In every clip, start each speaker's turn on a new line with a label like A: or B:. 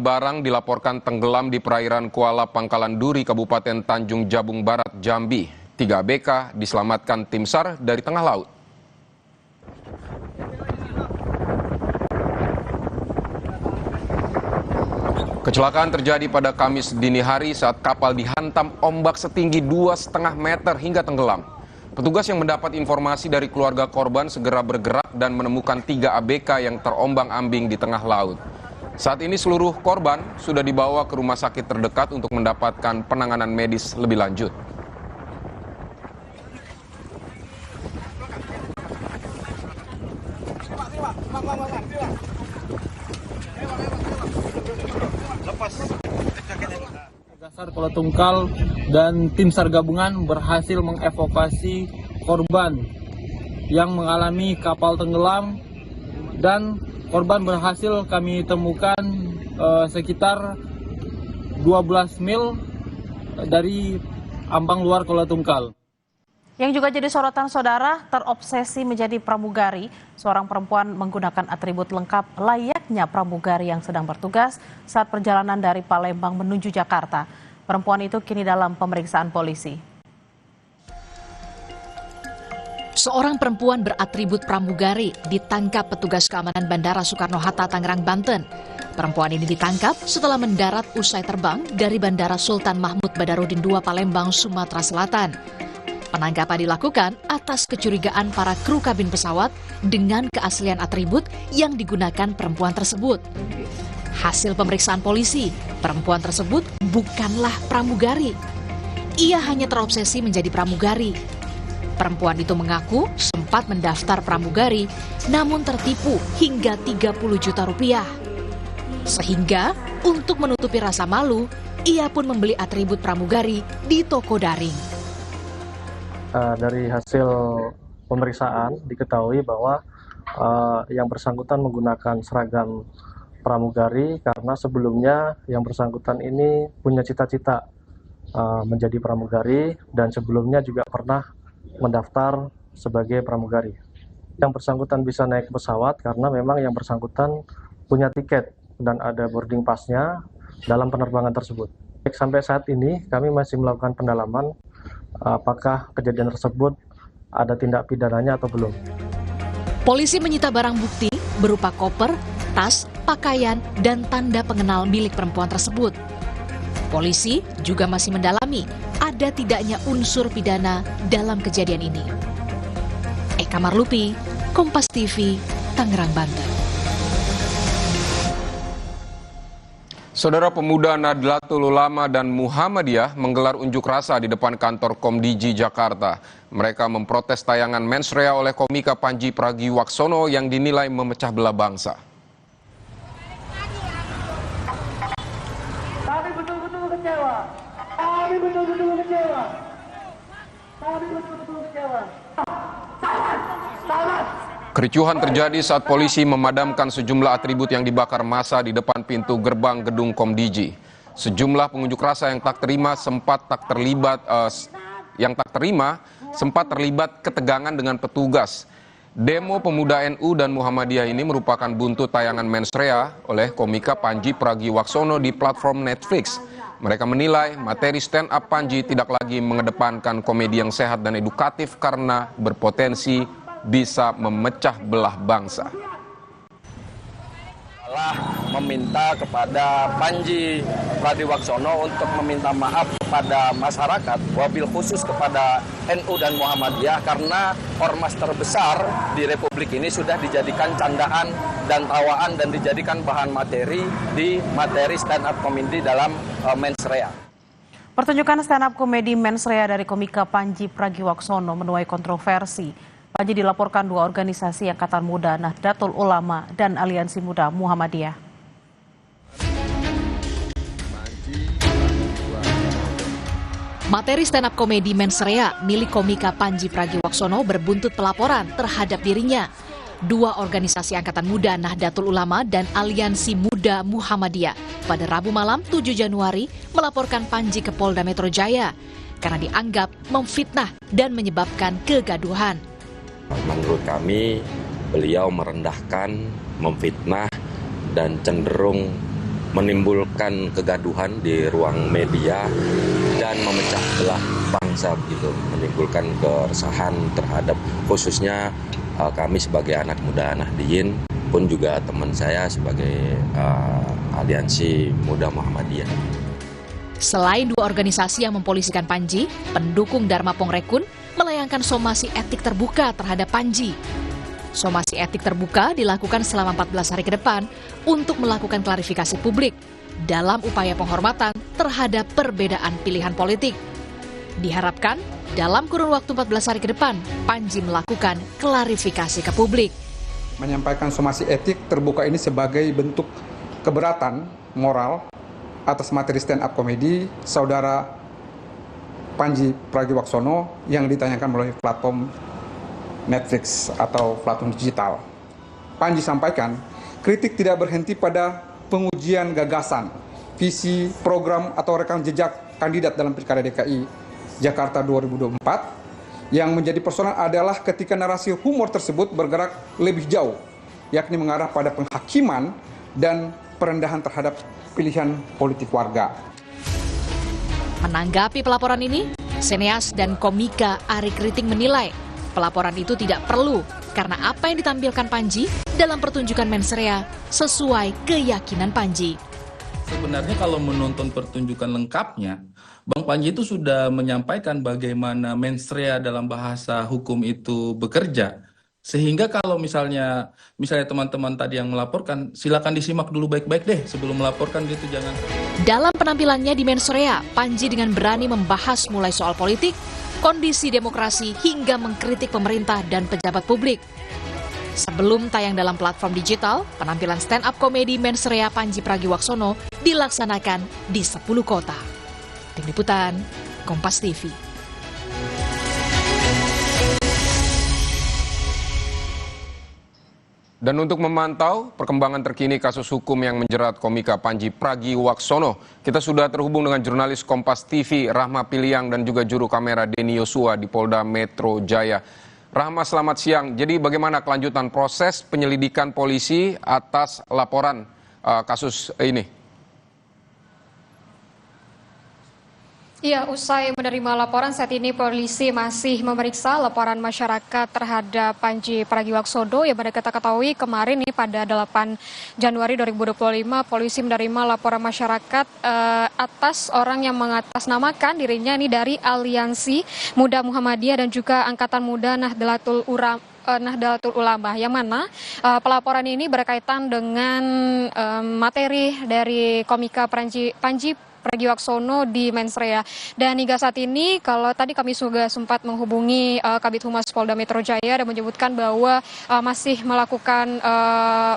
A: ribuan barang dilaporkan tenggelam di perairan Kuala Pangkalan Duri, Kabupaten Tanjung Jabung Barat, Jambi. 3 ABK diselamatkan tim SAR dari tengah laut. Kecelakaan terjadi pada Kamis dini hari saat kapal dihantam ombak setinggi 2,5 meter hingga tenggelam. Petugas yang mendapat informasi dari keluarga korban segera bergerak dan menemukan 3 ABK yang terombang-ambing di tengah laut. Saat ini seluruh korban sudah dibawa ke rumah sakit terdekat untuk mendapatkan penanganan medis lebih lanjut.
B: SAR Kuala Tungkal dan tim SAR gabungan berhasil mengevakuasi korban yang mengalami kapal tenggelam, dan korban berhasil kami temukan sekitar 12 mil dari ambang luar Kuala Tungkal.
C: Yang juga jadi sorotan saudara, terobsesi menjadi pramugari, seorang perempuan menggunakan atribut lengkap layaknya pramugari yang sedang bertugas saat perjalanan dari Palembang menuju Jakarta. Perempuan itu kini dalam pemeriksaan polisi.
D: Seorang perempuan beratribut pramugari ditangkap petugas keamanan Bandara Soekarno-Hatta, Tangerang, Banten. Perempuan ini ditangkap setelah mendarat usai terbang dari Bandara Sultan Mahmud Badarudin II, Palembang, Sumatera Selatan. Penangkapan dilakukan atas kecurigaan para kru kabin pesawat dengan keaslian atribut yang digunakan perempuan tersebut. Hasil pemeriksaan polisi, perempuan tersebut bukanlah pramugari. Ia hanya terobsesi menjadi pramugari. Perempuan itu mengaku sempat mendaftar pramugari, namun tertipu hingga 30 juta rupiah. Sehingga untuk menutupi rasa malu, ia pun membeli atribut pramugari di toko daring.
E: Dari hasil pemeriksaan diketahui bahwa yang bersangkutan menggunakan seragam pramugari karena sebelumnya yang bersangkutan ini punya cita-cita menjadi pramugari dan sebelumnya juga pernah mendaftar sebagai pramugari. Yang bersangkutan bisa naik pesawat karena memang yang bersangkutan punya tiket dan ada boarding pass-nya dalam penerbangan tersebut. Sampai saat ini kami masih melakukan pendalaman apakah kejadian tersebut ada tindak pidananya atau belum.
D: Polisi menyita barang bukti berupa koper, tas, pakaian, dan tanda pengenal milik perempuan tersebut. Polisi juga masih mendalami ada tidaknya unsur pidana dalam kejadian ini. Eka Marlupi, Kompas TV, Tangerang, Banten.
A: Saudara Pemuda Nahdlatul Ulama dan Muhammadiyah menggelar unjuk rasa di depan kantor Komdiji Jakarta. Mereka memprotes tayangan mensrea oleh komika Panji Pragiwaksono yang dinilai memecah belah bangsa.
F: Kami betul-betul kecewa. Kami betul-betul kecewa. Kami betul-betul kecewa. Tamat.
A: Kericuhan terjadi saat polisi memadamkan sejumlah atribut yang dibakar massa di depan pintu gerbang gedung Komdiji. Sejumlah pengunjuk rasa yang tak terima sempat terlibat ketegangan dengan petugas. Demo Pemuda NU dan Muhammadiyah ini merupakan buntut tayangan mensrea oleh komika Panji Pragiwaksono di platform Netflix. Mereka menilai materi stand up Panji tidak lagi mengedepankan komedi yang sehat dan edukatif karena berpotensi bisa memecah belah bangsa.
G: Meminta kepada Panji Pragiwaksono untuk meminta maaf kepada masyarakat, wabil khusus kepada NU dan Muhammadiyah karena ormas terbesar di Republik ini sudah dijadikan candaan dan tawaan dan dijadikan bahan materi di materi stand up komedi dalam mensrea.
C: Pertunjukan stand up komedi mensrea dari komika Panji Pragiwaksono menuai kontroversi. Panji dilaporkan 2 organisasi Angkatan Muda Nahdlatul Ulama dan Aliansi Muda Muhammadiyah.
D: Materi stand up komedi mensrea milik komika Panji Pragiwaksono berbuntut pelaporan terhadap dirinya. 2 organisasi Angkatan Muda Nahdlatul Ulama dan Aliansi Muda Muhammadiyah pada Rabu malam 7 Januari melaporkan Panji ke Polda Metro Jaya karena dianggap memfitnah dan menyebabkan kegaduhan.
H: Menurut kami, beliau merendahkan, memfitnah, dan cenderung menimbulkan kegaduhan di ruang media dan memecah belah bangsa begitu, menimbulkan keresahan terhadap khususnya kami sebagai anak muda Nahdliyin pun juga teman saya sebagai aliansi muda Muhammadiyah.
D: Selain dua organisasi yang mempolisikan Panji, pendukung Dharma Pongrekun melayangkan somasi etik terbuka terhadap Panji. Somasi etik terbuka dilakukan selama 14 hari ke depan untuk melakukan klarifikasi publik dalam upaya penghormatan terhadap perbedaan pilihan politik. Diharapkan dalam kurun waktu 14 hari ke depan, Panji melakukan klarifikasi ke publik.
I: Menyampaikan somasi etik terbuka ini sebagai bentuk keberatan moral atas materi stand up komedi saudara Panji Pragiwaksono yang ditayangkan melalui platform Netflix atau platform digital. Panji sampaikan, kritik tidak berhenti pada pengujian gagasan, visi, program atau rekam jejak kandidat dalam Pilkada DKI Jakarta 2024. Yang menjadi persoalan adalah ketika narasi humor tersebut bergerak lebih jauh, yakni mengarah pada penghakiman dan perendahan terhadap pilihan politik warga.
D: Menanggapi pelaporan ini, sineas dan komika Ari Kriting menilai pelaporan itu tidak perlu karena apa yang ditampilkan Panji dalam pertunjukan mensrea sesuai keyakinan Panji.
B: Sebenarnya kalau menonton pertunjukan lengkapnya, Bang Panji itu sudah menyampaikan bagaimana mensrea dalam bahasa hukum itu bekerja. Sehingga kalau misalnya teman-teman tadi yang melaporkan, silakan disimak dulu baik-baik deh sebelum melaporkan gitu, jangan.
D: Dalam penampilannya di mensrea, Panji dengan berani membahas mulai soal politik, kondisi demokrasi hingga mengkritik pemerintah dan pejabat publik. Sebelum tayang dalam platform digital, penampilan stand-up komedi mensrea Panji Pragiwaksono dilaksanakan di 10 kota. Tim Liputan, Kompas TV.
A: Dan untuk memantau perkembangan terkini kasus hukum yang menjerat komika Panji Pragiwaksono, kita sudah terhubung dengan jurnalis Kompas TV Rahma Piliang dan juga juru kamera Denny Yosua di Polda Metro Jaya. Rahma, selamat siang. Jadi bagaimana kelanjutan proses penyelidikan polisi atas laporan kasus ini?
J: Iya, usai menerima laporan, saat ini polisi masih memeriksa laporan masyarakat terhadap Panji Pragiwaksono yang pada kita ketahui kemarin ini pada 8 Januari 2025 polisi menerima laporan masyarakat atas orang yang mengatasnamakan dirinya ini dari Aliansi Muda Muhammadiyah dan juga Angkatan Muda Nahdlatul Ulama, yang mana pelaporan ini berkaitan dengan materi dari komika Panji Pragiwaksono di mensrea. Dan hingga saat ini, kalau tadi kami juga sempat menghubungi Kabid Humas Polda Metro Jaya dan menyebutkan bahwa masih melakukan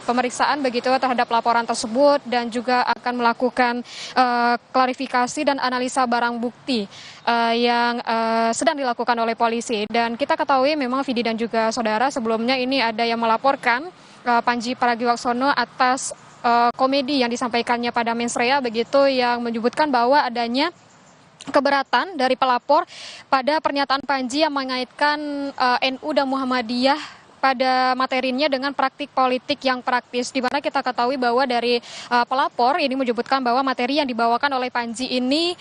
J: pemeriksaan begitu terhadap laporan tersebut dan juga akan melakukan klarifikasi dan analisa barang bukti yang sedang dilakukan oleh polisi. Dan kita ketahui memang Vidi dan juga saudara sebelumnya ini ada yang melaporkan Panji Pragiwaksono atas komedi yang disampaikannya pada mensrea begitu, yang menyebutkan bahwa adanya keberatan dari pelapor pada pernyataan Panji yang mengaitkan NU dan Muhammadiyah pada materinya dengan praktik politik yang praktis, di mana kita ketahui bahwa dari pelapor ini menyebutkan bahwa materi yang dibawakan oleh Panji ini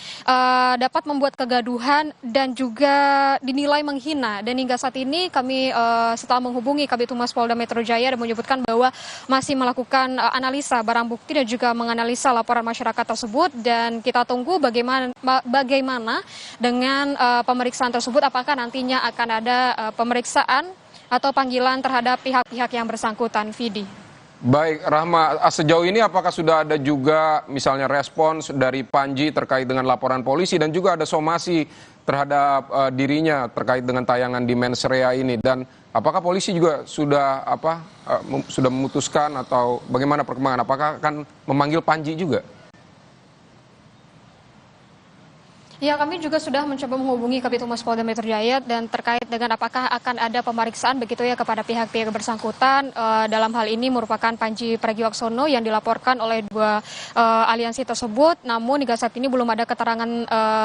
J: dapat membuat kegaduhan dan juga dinilai menghina. Dan hingga saat ini kami setelah menghubungi Kabid Humas Polda Metro Jaya dan menyebutkan bahwa masih melakukan analisa barang bukti dan juga menganalisa laporan masyarakat tersebut, dan kita tunggu bagaimana dengan pemeriksaan tersebut, apakah nantinya akan ada pemeriksaan atau panggilan terhadap pihak-pihak yang bersangkutan, Vidi.
A: Baik, Rahma, sejauh ini apakah sudah ada juga misalnya respons dari Panji terkait dengan laporan polisi dan juga ada somasi terhadap dirinya terkait dengan tayangan di mensrea ini, dan apakah polisi juga sudah sudah memutuskan atau bagaimana perkembangan, apakah akan memanggil Panji juga?
J: Ya, kami juga sudah mencoba menghubungi Kabid Humas Polda Metro Jaya dan terkait dengan apakah akan ada pemeriksaan begitu ya kepada pihak-pihak bersangkutan. Dalam hal ini merupakan Panji Pragiwaksono yang dilaporkan oleh dua aliansi tersebut. Namun hingga saat ini belum ada keterangan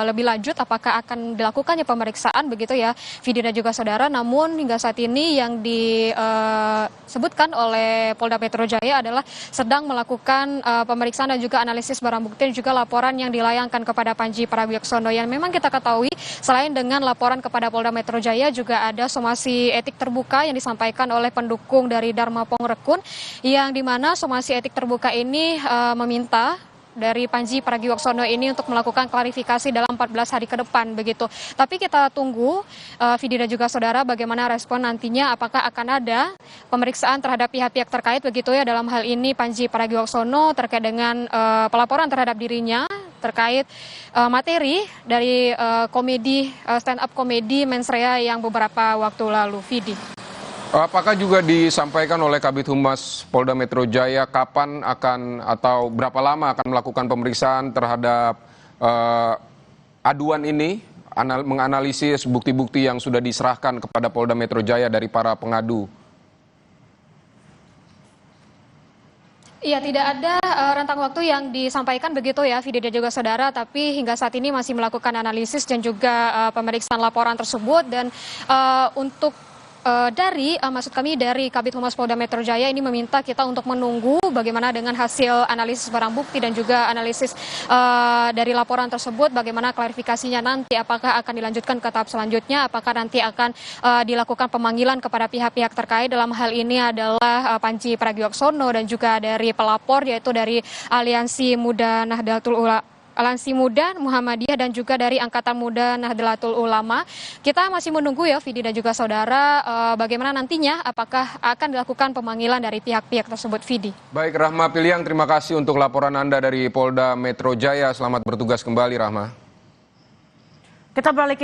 J: lebih lanjut apakah akan dilakukannya pemeriksaan begitu ya, Vidi dan juga saudara. Namun hingga saat ini yang disebutkan oleh Polda Metro Jaya adalah sedang melakukan pemeriksaan dan juga analisis barang bukti dan juga laporan yang dilayangkan kepada Panji Pragiwaksono. Yang memang kita ketahui selain dengan laporan kepada Polda Metro Jaya juga ada somasi etik terbuka yang disampaikan oleh pendukung dari Dharma Pongrekun, yang dimana somasi etik terbuka ini meminta dari Panji Pragiwaksono ini untuk melakukan klarifikasi dalam 14 hari ke depan begitu. Tapi kita tunggu Vidi dan juga saudara bagaimana respon nantinya, apakah akan ada pemeriksaan terhadap pihak-pihak terkait begitu ya, dalam hal ini Panji Pragiwaksono terkait dengan pelaporan terhadap dirinya terkait materi dari komedi stand up komedi Mensrea yang beberapa waktu lalu. Vidi.
A: Apakah juga disampaikan oleh Kabid Humas Polda Metro Jaya kapan akan atau berapa lama akan melakukan pemeriksaan terhadap aduan ini, menganalisis bukti-bukti yang sudah diserahkan kepada Polda Metro Jaya dari para pengadu?
J: Iya, tidak ada rentang waktu yang disampaikan begitu ya, Vidi dan juga saudara, tapi hingga saat ini masih melakukan analisis dan juga pemeriksaan laporan tersebut. Dan untuk maksud kami dari Kabid Humas Polda Metro Jaya ini meminta kita untuk menunggu bagaimana dengan hasil analisis barang bukti dan juga analisis dari laporan tersebut, bagaimana klarifikasinya nanti, apakah akan dilanjutkan ke tahap selanjutnya, apakah nanti akan dilakukan pemanggilan kepada pihak-pihak terkait. Dalam hal ini adalah Panji Pragiwaksono dan juga dari pelapor yaitu dari Aliansi Muda Aliansi Muda Muhammadiyah dan juga dari Angkatan Muda Nahdlatul Ulama. Kita masih menunggu ya, Vidi dan juga saudara, bagaimana nantinya, apakah akan dilakukan pemanggilan dari pihak-pihak tersebut, Vidi.
A: Baik, Rahma Piliang, terima kasih untuk laporan Anda dari Polda Metro Jaya. Selamat bertugas kembali, Rahma.
C: Kita balik